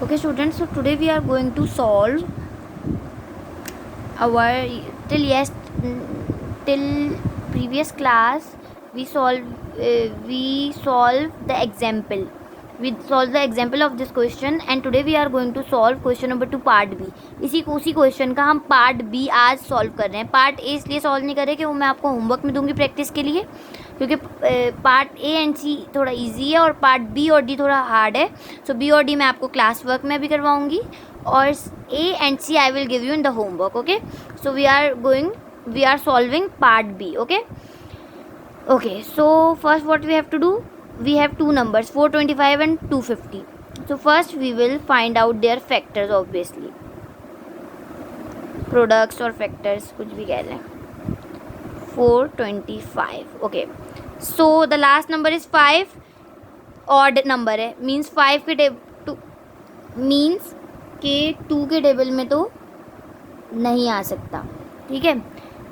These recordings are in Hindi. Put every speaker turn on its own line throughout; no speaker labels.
Okay students, so today we are going to solve our till previous class we solve the example. We solve the example of this question and today we are going to solve question number 2 part B. उसी क्वेश्चन का हम पार्ट बी आज सॉल्व कर रहे हैं. पार्ट ए इसलिए सॉल्व नहीं कर रहे कि वो मैं आपको होमवर्क में दूंगी प्रैक्टिस के लिए, क्योंकि पार्ट ए एंड सी थोड़ा इजी है और पार्ट बी और डी थोड़ा हार्ड है. सो बी और डी मैं आपको क्लास वर्क में भी करवाऊंगी और A and C I will give you in the homework. Okay, so we are solving part B. Okay, so first what we have to do, we have two numbers 425 and 250. So first we will find out their factors. Obviously products or factors कुछ भी कह लें. 425. Okay, so the last number is 5, odd number है, means 5 के means के 2 के टेबल में तो नहीं आ सकता. ठीक है,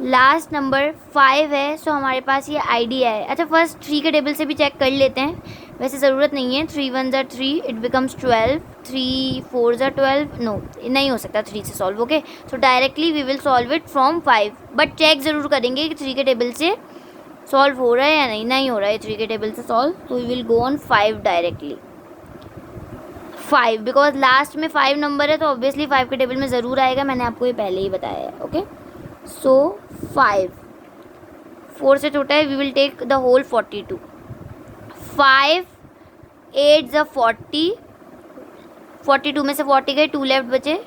लास्ट नंबर 5 है. सो हमारे पास ये आइडिया है. अच्छा, फर्स्ट 3 के टेबल से भी चेक कर लेते हैं. वैसे ज़रूरत नहीं है. 3 1 ज़ा 3, इट बिकम्स 12. 3 4 ज़ा 12. नो, नहीं हो सकता 3 से solve. Okay, so directly we will solve it from 5, but check ज़रूर करेंगे कि 3 के टेबल से सॉल्व हो रहा है या नहीं हो रहा है 3 के टेबल से सॉल्व. तो we will go on 5 directly. 5 because last में 5 नंबर है तो ऑब्वियसली 5 के टेबल में ज़रूर आएगा. मैंने आपको ये पहले ही बताया है. ओके, सो 5 4 से छोटा है. We will take the whole 42. 5 8 ज़ा 40. 42 में से 40 गए, 2 लेफ्ट बचे,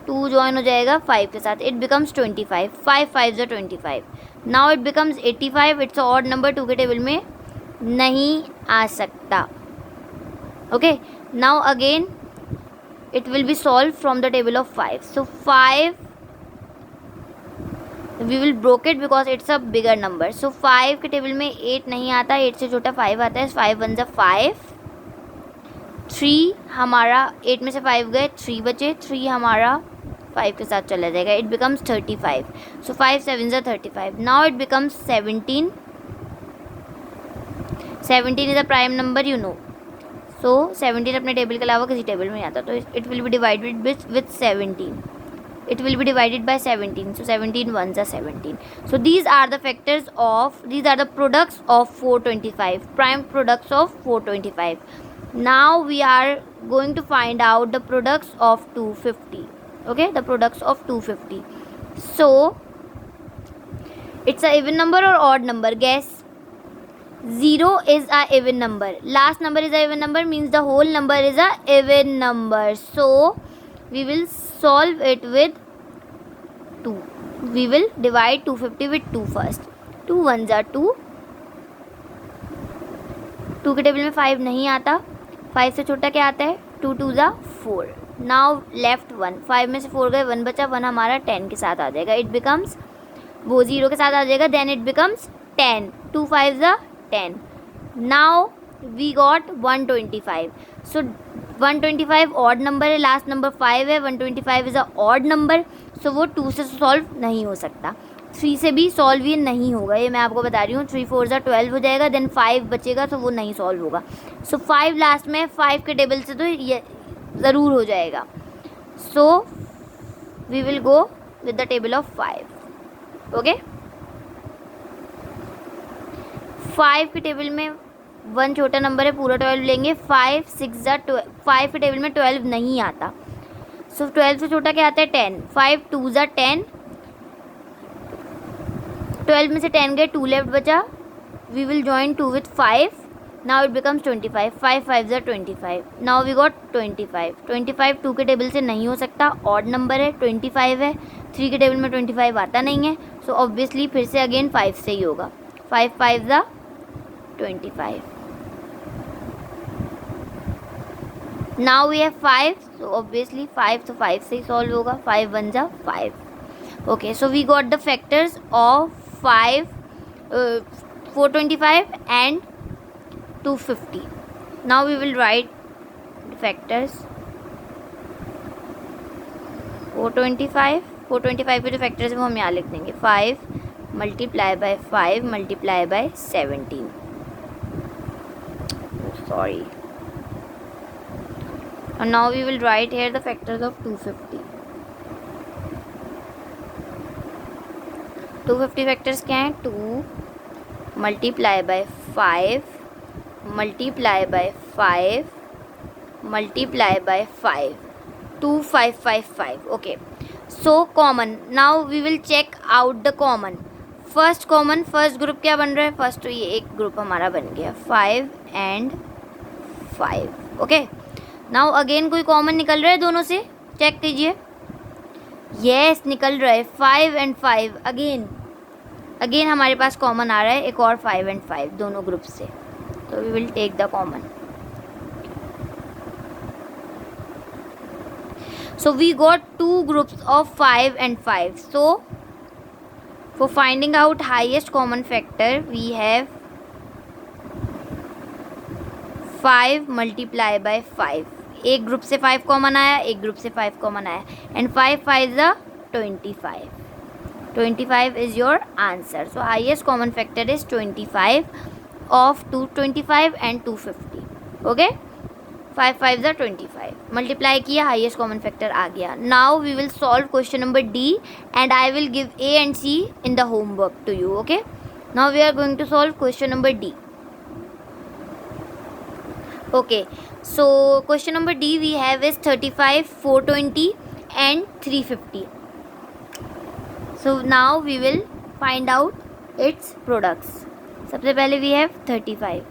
2 ज्वाइन हो जाएगा 5 के साथ. It becomes 25. 5 5 ज़ा 25. Now it becomes 85. It's odd number, 2 के टेबल में नहीं आ सकता. Okay, now again it will be solved from the table of 5. So 5 we will broke it because it's a bigger number. So 5 के टेबल में 8 नहीं आता, 8 से छोटा 5 आता है. 5 1 ज़ा 5. 3 हमारा 8 में से 5 गए, 3 बचे, 3 हमारा 5 के साथ चला जाएगा. It becomes 35. सो 5 7 ज़ा 35. Now it becomes 17. 17 is a prime number, you know. So 17 अपने टेबल के अलावा किसी टेबल में नहीं आता, तो it will be divided with 17. It will be divided by 17. So 17 1 ज़ा 17. So these are the products of 425, prime products of 425. Now we are going to find out the products of 250. Okay, the products of 250. So it's a even number or odd number? Guess. 0 is a even number. Last number is a even number, means the whole number is a even number. So we will solve it with 2. We will divide 250 with 2 first. 2 1 ज़ा 2. 2 के टेबल में 5 नहीं आता. 5 से छोटा क्या आता है? 2 2 ज़ा 4. Now left 1. 5 में से 4 गए, 1 बचा. 1 हमारा 10 के साथ आ जाएगा. इट बिकम्स, वो 0 के साथ आ जाएगा. Then it becomes 10. 2 5 ज़ा 10. Now we got 125. So 125 odd number है, लास्ट नंबर 5 है. 125 is a odd number, so वो 2 से सॉल्व नहीं हो सकता. 3 से भी सॉल्व ये नहीं होगा, ये मैं आपको बता रही हूँ. 3 4 ज़ा 12 हो जाएगा. देन 5 बचेगा तो वो नहीं सॉल्व होगा. सो 5 लास्ट में, 5 के टेबल से तो ये ज़रूर हो जाएगा. So we will go with the table of 5. Okay, 5 के टेबल में 1 छोटा नंबर है, पूरा 12 लेंगे. 5 6 ज़ा 12. 5 के टेबल में 12 नहीं आता. सो 12 से छोटा क्या आता है? 10. 5 2 ज़ा 10. 12 में से 10 गए, 2 लेफ्ट बचा. We will join 2 with 5. Now it becomes 25. 5 5 ज़ा 25. Now we got 25. 25 2 के टेबल से नहीं हो सकता, ऑड नंबर है. 25 है, 3 के टेबल में 25 आता नहीं है. सो ऑब्वियसली फिर से अगेन 5 से ही होगा. 5 5 ज़ा 25. Now we have 5, so obviously 5 तो 5 से ही सॉल्व होगा. 5 1 ज़ा 5. Okay, so we got the factors of 425 and 250. Now we will write the factors. 425 के जो factors हैं वो हम यहाँ लिख देंगे. 5 multiply by 5 multiply by 17. Sorry. and now we will write here the factors of 250. 250 factors क्या हैं? 2 multiply by 5 multiply by 5 multiply by 5 2555. Okay, so common. Now we will check out the common. First group क्या बन रहा है? फर्स्ट तो ये एक ग्रुप हमारा बन गया 5 and 5. ओके, नाउ अगेन कोई कॉमन निकल रहा है दोनों से? चेक कीजिए. यस, निकल रहा है 5 and 5. अगेन हमारे पास कॉमन आ रहा है एक और 5 and 5 दोनों ग्रुप से. तो we will take the common. So we got two groups of 5 and 5. So for finding out highest common factor, we have 5 multiply by 5. एक ग्रुप से 5 कॉमन आया, एक ग्रुप से 5 कॉमन आया, and 5 5 is 25. 25 is your answer. So highest common factor is 25 of 225 and 250. Okay, 5 5 is 25. Multiply किया, हाईएस्ट कॉमन फैक्टर आ गया. Now we will solve question number D and I will give A and C in the homework to you. Okay, now we are going to solve question number D. Okay, so question number D we have is 35, 420 and 350. So now we will find out its products. सबसे पहले we have 35.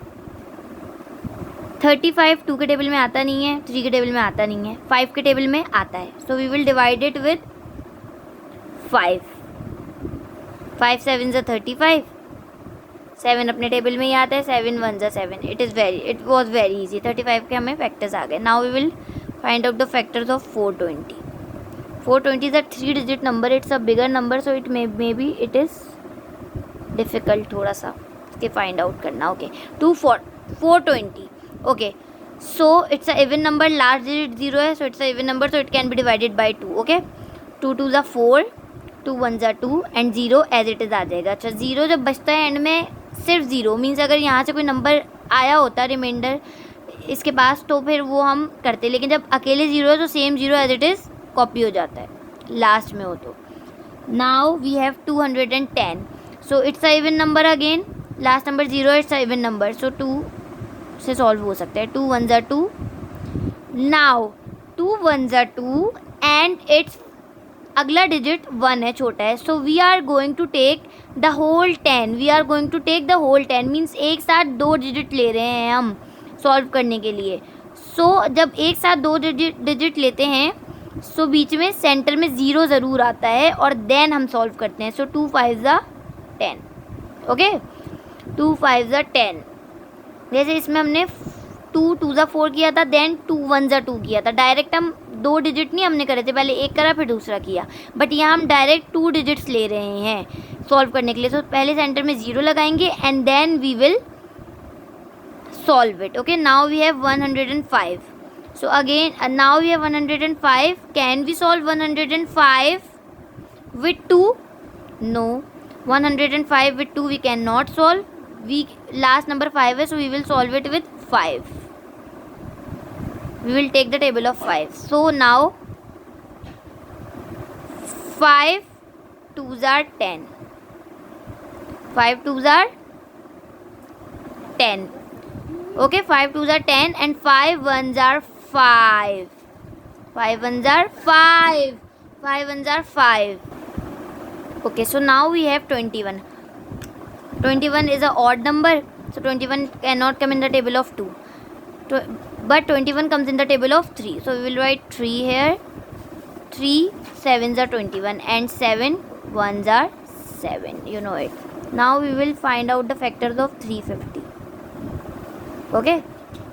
35 2 के टेबल में आता नहीं है, 3 के टेबल में आता नहीं है, 5 के टेबल में आता है. So we will divide it with 5. 5 7 is 35. 7 अपने टेबल में ही आता है. 7 1 is 7. It was very easy. 35 के हमें फैक्टर्स आ गए. Now we will find out the factors of 420. 420 is a 3-digit number. It's a bigger number, so it maybe it is difficult थोड़ा सा इसके फाइंड आउट करना. Okay, 420. Okay, so it's a even number. Last digit 0 है, so it's a even number, so it can be divided by 2. Okay, 2 2 is 4, 2 1 is 2 and 0 as it is आ जाएगा. अच्छा, 0 जब बचता है एंड में सिर्फ 0 मीन्स अगर यहाँ से कोई नंबर आया होता रिमाइंडर इसके पास तो फिर वो हम करते, लेकिन जब अकेले 0 है तो same 0 as it is copy हो जाता है लास्ट में हो तो. Now we have 210. So it's a even number again. Last number 0 है, it's a even number, so 2 से सॉल्व हो सकता है. 2 1 is 2. Now 2 1 is 2 and it's अगला डिजिट 1 है, छोटा है. So we are going to take the whole 10. We are going to take the whole 10 means एक साथ 2 डिजिट ले रहे हैं हम सॉल्व करने के लिए. सो जब एक साथ 2 डिजिट लेते हैं सो बीच में सेंटर में 0 ज़रूर आता है और देन हम सॉल्व करते हैं. सो 2 5 is 10. Okay, 2 5 is 10. जैसे इसमें हमने 2 2 is 4 किया था, देन 2 1 is 2 किया था. डायरेक्ट हम 2 डिजिट नहीं हमने करे थे, पहले एक करा फिर दूसरा किया, बट यहाँ हम डायरेक्ट 2 डिजिट्स ले रहे हैं सॉल्व करने के लिए. तो पहले सेंटर में 0 लगाएंगे and then we will solve it. Okay, now we have 105. So again now we have 105. Can we solve 105 with 2? No, 105 with 2 we cannot solve. We last number 5 है, so we will solve it with 5. We will take the table of 5. So now 5 2s are 10. 5 2s are 10. Okay, 5 2s are 10 and 5 1s are 5. 5 1s are 5. 5 1s are 5. Okay, so now we have 21. 21 is a odd number, so 21 cannot come in the table of 2. But 21 comes in the table of 3. So we will write 3 here. 3 7s are 21 and 7 1s are 7. You know it. Now we will find out the factors of 350. Okay,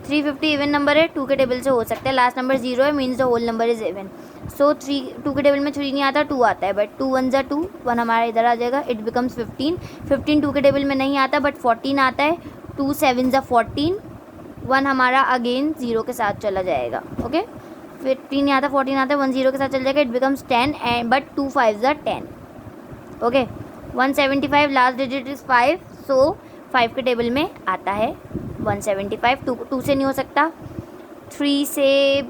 350 even number है, 2 के टेबल से हो सकता है. लास्ट नंबर 0 है means the whole number is even. So 2 के टेबल में 3 नहीं आता, 2 आता है, बट 2 1 is 2. 1 हमारा इधर आ जाएगा. It becomes 15. 15 2 के टेबल में नहीं आता बट 14 आता है. 2 7 is 14. 1 हमारा अगेन 0 के साथ चला जाएगा. ओके, 15 नहीं आता, 14 आता है, 1 0 के साथ चल जाएगा. It becomes 10 and but 2 5 is 10. Okay, 175 last digit is 5. सो 5 के टेबल में आता है 175. 2 से नहीं हो सकता. 3 से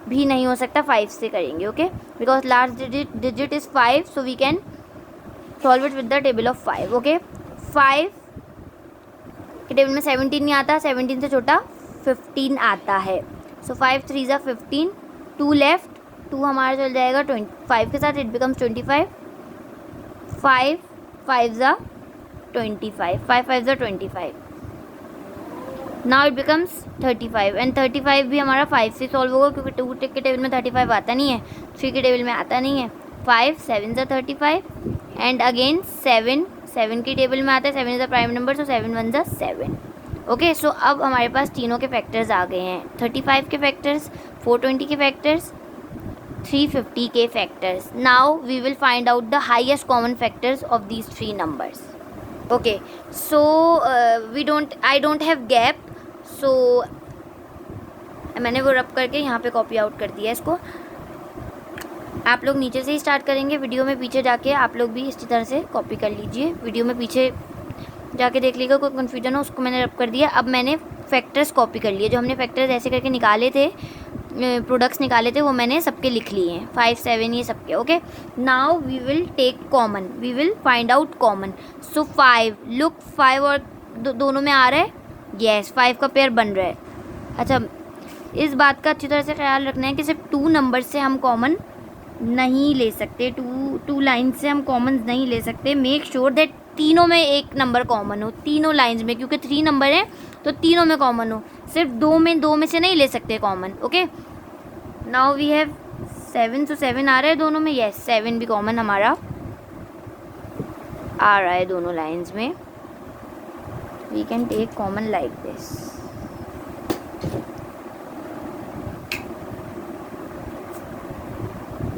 भी नहीं हो सकता, 5 से करेंगे, okay, because last digit is 5, so we can solve it with the table of 5, okay. 5 के टेबल में 17 नहीं आता, 17 से छोटा 15 आता है, सो 5 3 ज़ा 15, 2 लेफ्ट, 2 हमारा चल जाएगा 25 के साथ, इट बिकम्स 25, 5 5 ज़ा 25, 5 5 ज़ा 25, नाउ इट बिकम्स 35, एंड 35 भी हमारा 5 से सॉल्व होगा क्योंकि 2 के टेबल में 35 आता नहीं है, 3 के टेबल में आता नहीं है। 5 7 ज़ा 35, एंड अगेन 7 की टेबल में आता है, 7 इज़ द प्राइम नंबर, सो 7 1 ज़ा 7, ओके। सो अब हमारे पास तीनों के फैक्टर्स आ गए हैं, 35 के फैक्टर्स, 420 के फैक्टर्स, 350 के factors. Now we will find out the highest common factors of these 3 numbers, okay. So I don't have gap, so मैंने वो रब करके यहाँ पे कॉपी आउट कर दिया इसको। आप लोग नीचे से ही स्टार्ट करेंगे, वीडियो में पीछे जाके आप लोग भी इसी तरह से कॉपी कर लीजिए, वीडियो में पीछे जाके देख लीजिएगा, कोई कन्फ्यूजन हो उसको मैंने रब कर दिया। अब मैंने फैक्टर्स कॉपी कर लिए, जो हमने फैक्टर्स ऐसे करके निकाले थे, प्रोडक्ट्स निकाले थे, वो मैंने सबके लिख लिए हैं, 5 7 ये सबके, okay. Now we will take common, we will find out common. So 5, look 5 और दोनों में आ रहा है, यस 5 का पेयर बन रहा है। अच्छा, इस बात का अच्छी तरह से ख्याल रखना है कि सिर्फ 2 नंबर से हम कॉमन नहीं ले सकते, टू लाइन से हम कॉमन नहीं ले सकते। मेक श्योर दैट तीनों में एक नंबर कॉमन हो, तीनों लाइंस में, क्योंकि 3 नंबर हैं तो तीनों में कॉमन हो, सिर्फ 2 में से नहीं ले सकते common, okay. Now we have 7, so 7 आ रहा है दोनों में, यस 7 भी कॉमन हमारा आ रहा है दोनों लाइंस में। We can take common like this,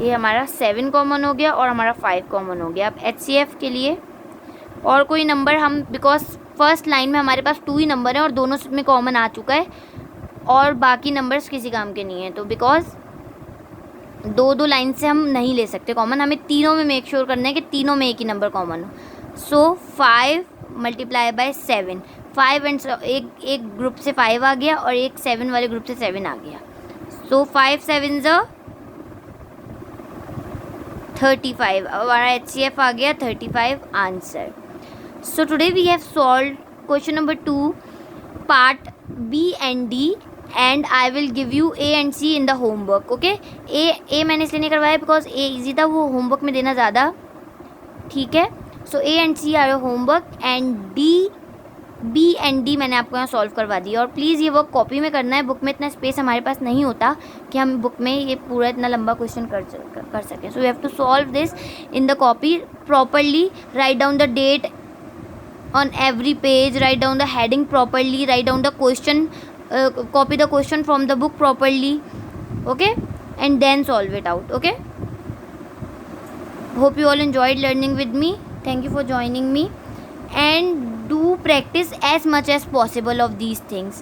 ये हमारा 7 कॉमन हो गया और हमारा 5 कॉमन हो गया। अब HCF के लिए और कोई नंबर हम, बिकॉज फर्स्ट लाइन में हमारे पास 2 ही नंबर हैं और दोनों में कॉमन आ चुका है और बाकी नंबर्स किसी काम के नहीं हैं, तो बिकॉज 2 लाइन से हम नहीं ले सकते कॉमन, हमें तीनों में मेक श्योर करना है कि तीनों में एक ही नंबर कॉमन हो। सो 5 मल्टीप्लाई बाय 7, 5 एंड एक ग्रुप से 5 आ गया और एक 7 वाले ग्रुप से 7 आ गया, सो 5 7 ज़ा 35, हमारा HCF आ गया 35 answer. So today we have solved question number 2, part B and D, and I will give you A and C in the homework, okay? A मैंने इसलिए नहीं करवाया because A easy था, वो homework में देना ज़्यादा ठीक है। So A and C are your homework, and B and D मैंने आपको यहाँ सॉल्व करवा दिया। और प्लीज़ ये वर्क कॉपी में करना है, बुक में इतना स्पेस हमारे पास नहीं होता कि हम बुक में ये पूरा इतना लंबा क्वेश्चन कर सकें। So you have to solve this in the copy properly, write down the date on every page, write down the heading properly, write down the question, copy the question from the book properly, okay, and then solve it out, okay. Hope you all enjoyed learning with me. Thank you for joining me, and do practice as much as possible of these things,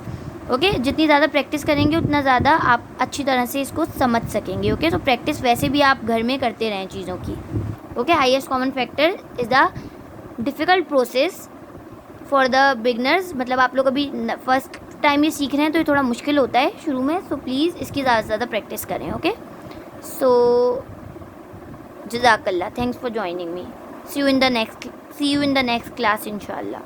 okay. जितनी ज़्यादा प्रैक्टिस करेंगे उतना ज़्यादा आप अच्छी तरह से इसको समझ सकेंगे, ओके। तो प्रैक्टिस वैसे भी आप घर में करते रहें चीज़ों की, okay. Highest common factor is the difficult process for the beginners, मतलब आप लोग अभी फर्स्ट टाइम ये सीख रहे हैं तो ये थोड़ा मुश्किल होता है शुरू में, सो प्लीज़ इसकी ज़्यादा से ज़्यादा प्रैक्टिस करें, ओके। सो जज़ाकल्लाह, thanks for joining me, see you in the next class इंशाल्लाह।